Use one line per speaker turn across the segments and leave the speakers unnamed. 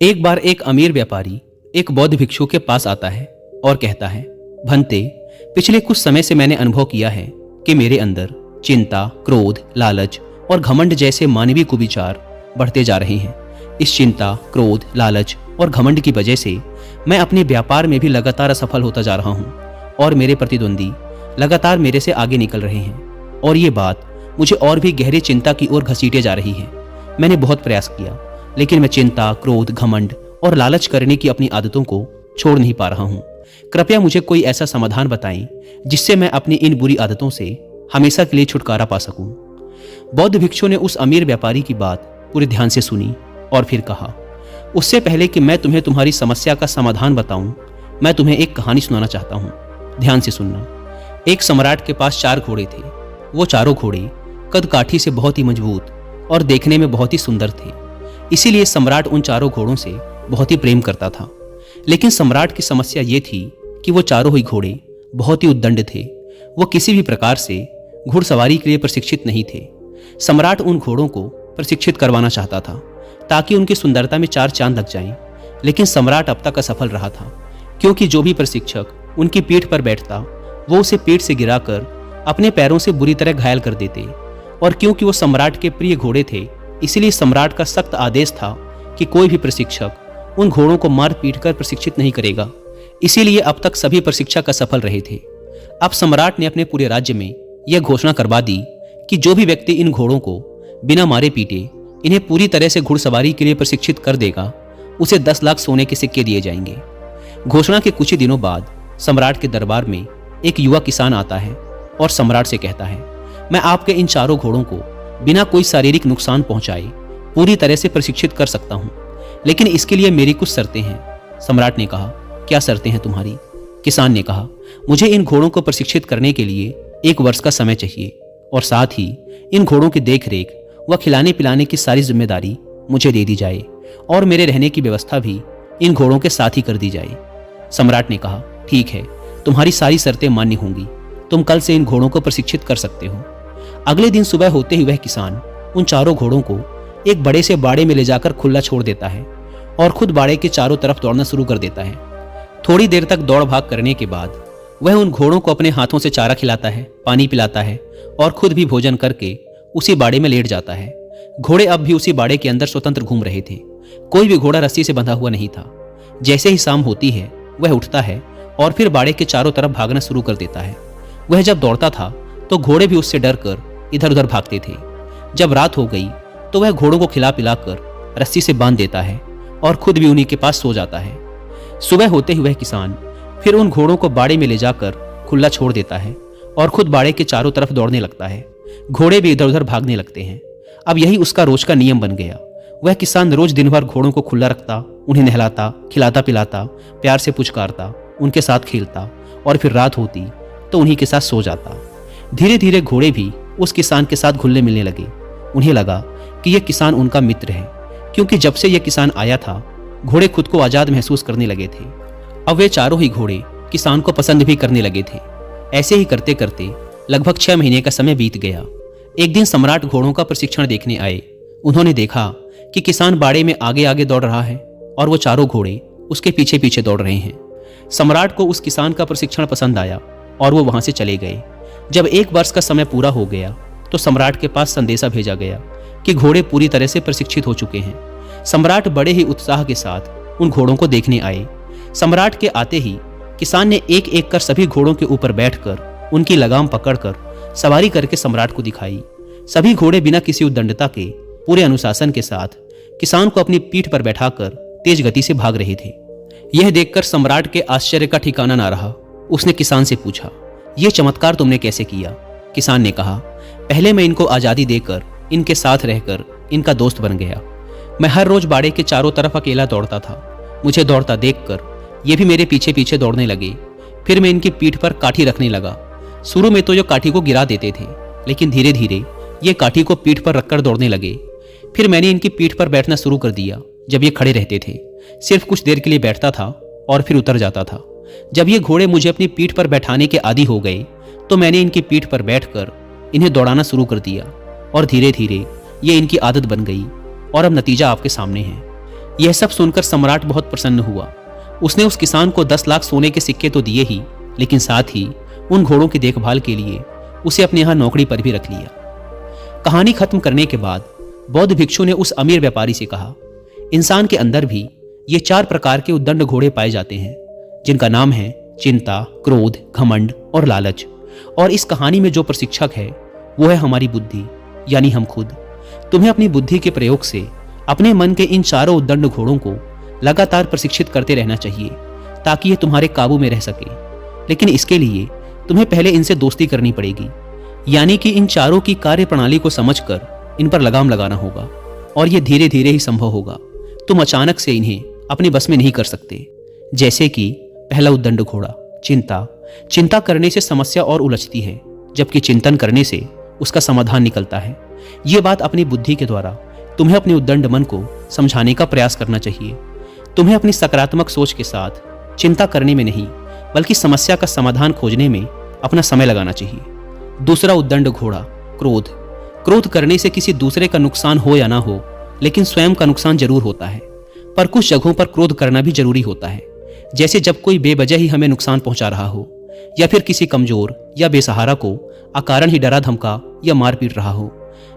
एक बार एक अमीर व्यापारी एक बौद्ध भिक्षु के पास आता है और कहता है, भंते, पिछले कुछ समय से मैंने अनुभव किया है कि मेरे अंदर चिंता, क्रोध, लालच और घमंड जैसे मानवीय कुविचार बढ़ते जा रहे हैं। इस चिंता, क्रोध, लालच और घमंड की वजह से मैं अपने व्यापार में भी लगातार असफल होता जा रहा हूँ और मेरे प्रतिद्वंदी लगातार मेरे से आगे निकल रहे हैं और ये बात मुझे और भी गहरी चिंता की ओर घसीटे जा रही है। मैंने बहुत प्रयास किया, लेकिन मैं चिंता, क्रोध, घमंड और लालच करने की अपनी आदतों को छोड़ नहीं पा रहा हूँ। कृपया मुझे कोई ऐसा समाधान बताएं जिससे मैं अपनी इन बुरी आदतों से हमेशा के लिए छुटकारा पा सकूं। बौद्ध भिक्षु ने उस अमीर व्यापारी की बात पूरे ध्यान से सुनी और फिर कहा, उससे पहले कि मैं तुम्हें तुम्हारी समस्या का समाधान बताऊं, मैं तुम्हें एक कहानी सुनाना चाहता हूं। ध्यान से सुनना। एक सम्राट के पास 4 घोड़े थे। वो चारों घोड़े कद काठी से बहुत ही मजबूत और देखने में बहुत ही सुंदर थे। इसीलिए सम्राट उन चारों घोड़ों से बहुत ही प्रेम करता था। लेकिन सम्राट की समस्या ये थी कि वो चारों ही घोड़े बहुत ही उद्दंड थे। वो किसी भी प्रकार से घुड़सवारी के लिए प्रशिक्षित नहीं थे। सम्राट उन घोड़ों को प्रशिक्षित करवाना चाहता था ताकि उनकी सुंदरता में 4 चांद लग जाएं। लेकिन सम्राट अब तक असफल रहा था, क्योंकि जो भी प्रशिक्षक उनकी पीठ पर बैठता वो उसे पीठ से गिराकर अपने पैरों से बुरी तरह घायल कर देते। और क्योंकि वो सम्राट के प्रिय घोड़े थे, इसलिए सम्राट का सख्त आदेश था कि कोई भी प्रशिक्षक उन घोड़ों को मार पीट कर प्रशिक्षित नहीं करेगा। इसीलिए अब तक सभी प्रशिक्षक असफल रहे थे। अब सम्राट ने अपने पूरे राज्य में यह घोषणा करवा दी कि जो भी व्यक्ति इन घोड़ों को बिना मारे पीटे इन्हें पूरी तरह से घुड़सवारी के लिए प्रशिक्षित कर देगा, उसे 10 लाख सोने के सिक्के दिए जाएंगे। घोषणा के कुछ ही दिनों बाद सम्राट के दरबार में एक युवा किसान आता है और सम्राट से कहता है, मैं आपके इन चारों घोड़ों को बिना कोई शारीरिक नुकसान पहुंचाए पूरी तरह से प्रशिक्षित कर सकता हूं, लेकिन इसके लिए मेरी कुछ शर्तें हैं। सम्राट ने कहा, क्या शर्तें हैं तुम्हारी? किसान ने कहा, मुझे इन घोड़ों को प्रशिक्षित करने के लिए 1 वर्ष का समय चाहिए और साथ ही इन घोड़ों की देखरेख व खिलाने पिलाने की सारी जिम्मेदारी मुझे दे दी जाए और मेरे रहने की व्यवस्था भी इन घोड़ों के साथ ही कर दी जाए। सम्राट ने कहा, ठीक है, तुम्हारी सारी शर्तें मान्य होंगी। तुम कल से इन घोड़ों को प्रशिक्षित कर सकते हो। अगले दिन सुबह होते ही वह किसान उन चारों घोड़ों को एक बड़े से बाड़े में ले जाकर खुला छोड़ देता है और खुद बाड़े के चारों तरफ दौड़ना शुरू कर देता है। थोड़ी देर तक दौड़ भाग करने के बाद वह उन घोड़ों को अपने हाथों से चारा खिलाता है, पानी पिलाता है और खुद भी भोजन करके उसी बाड़े में लेट जाता है। घोड़े अब भी उसी बाड़े के अंदर स्वतंत्र घूम रहे थे। कोई भी घोड़ा रस्सी से बंधा हुआ नहीं था। जैसे ही शाम होती है वह उठता है और फिर बाड़े के चारों तरफ भागना शुरू कर देता है। वह जब दौड़ता था तो घोड़े भी उससे डर कर इधर उधर भागते थे। जब रात हो गई तो वह घोड़ों को खिला पिलाकर रस्सी से बांध देता है और खुद भी उन्हीं के पास सो जाता है। सुबह होते ही वह किसान फिर उन घोड़ों को बाड़े में ले जाकर खुला छोड़ देता है और खुद बाड़े के चारों तरफ दौड़ने लगता है। घोड़े भी इधर उधर भागने लगते हैं। अब यही उसका रोज का नियम बन गया। वह किसान रोज दिन भर घोड़ों को खुला रखता, उन्हें नहलाता, खिलाता पिलाता, प्यार से पुचकारता, उनके साथ खेलता और फिर रात होती तो उन्हीं के साथ सो जाता। धीरे धीरे घोड़े भी उस किसान के साथ घुलने मिलने लगे। उन्हें लगा कि यह किसान उनका मित्र है, क्योंकि जब से यह किसान आया था घोड़े खुद को आजाद महसूस करने लगे थे। अब वे चारों ही घोड़े किसान को पसंद भी करने लगे थे। ऐसे ही करते करते लगभग 6 महीने का समय बीत गया। एक दिन सम्राट घोड़ों का प्रशिक्षण देखने आए। उन्होंने देखा कि किसान बाड़े में आगे आगे दौड़ रहा है और वो चारों घोड़े उसके पीछे पीछे दौड़ रहे हैं। सम्राट को उस किसान का प्रशिक्षण पसंद आया और वो वहां से चले गए। जब 1 वर्ष का समय पूरा हो गया तो सम्राट के पास संदेशा भेजा गया कि घोड़े पूरी तरह से प्रशिक्षित हो चुके हैं। सम्राट बड़े ही उत्साह के साथ उन घोड़ों को देखने आए। सम्राट के आते ही किसान ने एक एक कर सभी घोड़ों के ऊपर बैठकर उनकी लगाम पकड़कर सवारी करके सम्राट को दिखाई। सभी घोड़े बिना किसी उद्दंडता के पूरे अनुशासन के साथ किसान को अपनी पीठ पर बैठाकर तेज गति से भाग रहे थे। यह देखकर सम्राट के आश्चर्य का ठिकाना ना रहा। उसने किसान से पूछा, यह चमत्कार तुमने कैसे किया? किसान ने कहा, पहले मैं इनको आजादी देकर इनके साथ रहकर इनका दोस्त बन गया। मैं हर रोज बाड़े के चारों तरफ अकेला दौड़ता था। मुझे दौड़ता देखकर ये भी मेरे पीछे पीछे दौड़ने लगे। फिर मैं इनकी पीठ पर काठी रखने लगा। शुरू में तो ये काठी को गिरा देते थे, लेकिन धीरे धीरे ये काठी को पीठ पर रखकर दौड़ने लगे। फिर मैंने इनकी पीठ पर बैठना शुरू कर दिया। जब ये खड़े रहते थे सिर्फ कुछ देर के लिए बैठता था और फिर उतर जाता था। जब ये घोड़े मुझे अपनी पीठ पर बैठाने के आदी हो गए तो मैंने इनकी पीठ पर बैठकर इन्हें दौड़ाना शुरू कर दिया और धीरे धीरे ये इनकी आदत बन गई और अब नतीजा आपके सामने है। यह सब सुनकर सम्राट बहुत प्रसन्न हुआ। उसने उस किसान को 10 लाख सोने के सिक्के तो दिए ही, लेकिन साथ ही उन घोड़ों की देखभाल के लिए उसे अपने यहाँ नौकरी पर भी रख लिया। कहानी खत्म करने के बाद बौद्ध भिक्षु ने उस अमीर व्यापारी से कहा, इंसान के अंदर भी ये 4 प्रकार के उद्दंड घोड़े पाए जाते हैं, जिनका नाम है चिंता, क्रोध, घमंड और लालच। और इस कहानी में जो प्रशिक्षक है वो है हमारी बुद्धि, यानी हम खुद। तुम्हें अपनी बुद्धि के प्रयोग से अपने मन के इन चारों उद्दंड घोड़ों को लगातार प्रशिक्षित करते रहना चाहिए, ताकि ये तुम्हारे काबू में रह सके। लेकिन इसके लिए तुम्हें पहले इनसे दोस्ती करनी पड़ेगी, यानी कि इन चारों की कार्य प्रणाली को समझकर इन पर लगाम लगाना होगा। और यह धीरे धीरे ही संभव होगा। तुम अचानक से इन्हें अपने बस में नहीं कर सकते। जैसे कि पहला उद्दंड घोड़ा चिंता। चिंता करने से समस्या और उलझती है, जबकि चिंतन करने से उसका समाधान निकलता है। ये बात अपनी बुद्धि के द्वारा तुम्हें अपने उद्दंड मन को समझाने का प्रयास करना चाहिए। तुम्हें अपनी सकारात्मक सोच के साथ चिंता करने में नहीं, बल्कि समस्या का समाधान खोजने में अपना समय लगाना चाहिए। दूसरा उद्दंड घोड़ा क्रोध। क्रोध करने से किसी दूसरे का नुकसान हो या ना हो, लेकिन स्वयं का नुकसान जरूर होता है। पर कुछ जगहों पर क्रोध करना भी जरूरी होता है, जैसे जब कोई बेवजह ही हमें नुकसान पहुंचा रहा हो, या फिर किसी कमजोर या बेसहारा को अकारण ही डरा धमका या मार पीट रहा हो।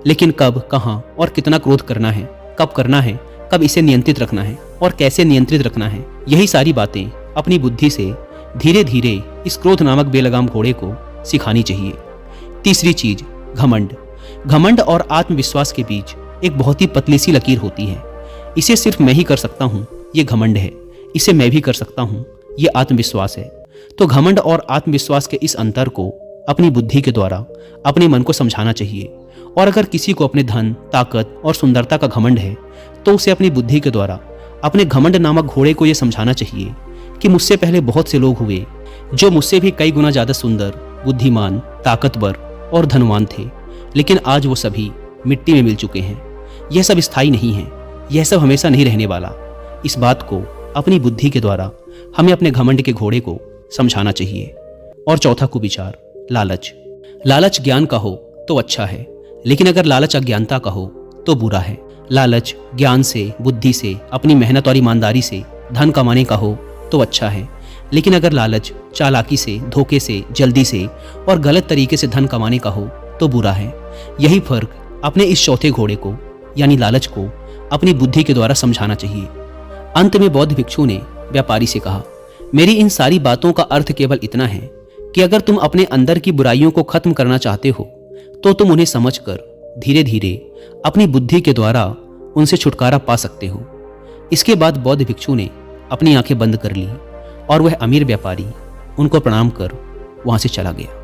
लेकिन कब, कहां और कितना क्रोध करना है, कब करना है, कब इसे नियंत्रित रखना है और कैसे नियंत्रित रखना है, यही सारी बातें अपनी बुद्धि से धीरे धीरे इस क्रोध नामक बेलगाम घोड़े को सिखानी चाहिए। तीसरी चीज घमंड। घमंड और आत्मविश्वास के बीच एक बहुत ही पतली सी लकीर होती है। इसे सिर्फ मैं ही कर सकता हूं, ये घमंड है। इसे मैं भी कर सकता हूं, ये आत्मविश्वास है। तो घमंड और आत्मविश्वास के इस अंतर को अपनी बुद्धि के द्वारा अपने मन को समझाना चाहिए। और अगर किसी को अपने धन, ताकत और सुंदरता का घमंड है, तो उसे अपनी बुद्धि के द्वारा अपने घमंड नामक घोड़े को यह समझाना चाहिए कि मुझसे पहले बहुत से लोग हुए जो मुझसे भी कई गुना ज्यादा सुंदर, बुद्धिमान, ताकतवर और धनवान थे, लेकिन आज वो सभी मिट्टी में मिल चुके हैं। यह सब स्थायी नहीं है, यह सब हमेशा नहीं रहने वाला। इस बात को अपनी बुद्धि के द्वारा हमें अपने घमंड के घोड़े को समझाना चाहिए। और चौथा कुविचार लालच। लालच ज्ञान का हो तो अच्छा है, लेकिन अगर लालच अज्ञानता का हो तो बुरा है। लालच ज्ञान से, बुद्धि से, अपनी मेहनत और ईमानदारी से धन कमाने का हो तो अच्छा है, लेकिन अगर लालच चालाकी से, धोखे से, जल्दी से और गलत तरीके से धन कमाने का हो तो बुरा है। यही फर्क अपने इस चौथे घोड़े को यानी लालच को अपनी बुद्धि के द्वारा समझाना चाहिए। अंत में बौद्ध भिक्षु ने व्यापारी से कहा, मेरी इन सारी बातों का अर्थ केवल इतना है कि अगर तुम अपने अंदर की बुराइयों को खत्म करना चाहते हो तो तुम उन्हें समझकर धीरे धीरे अपनी बुद्धि के द्वारा उनसे छुटकारा पा सकते हो। इसके बाद बौद्ध भिक्षु ने अपनी आंखें बंद कर ली और वह अमीर व्यापारी उनको प्रणाम कर वहां से चला गया।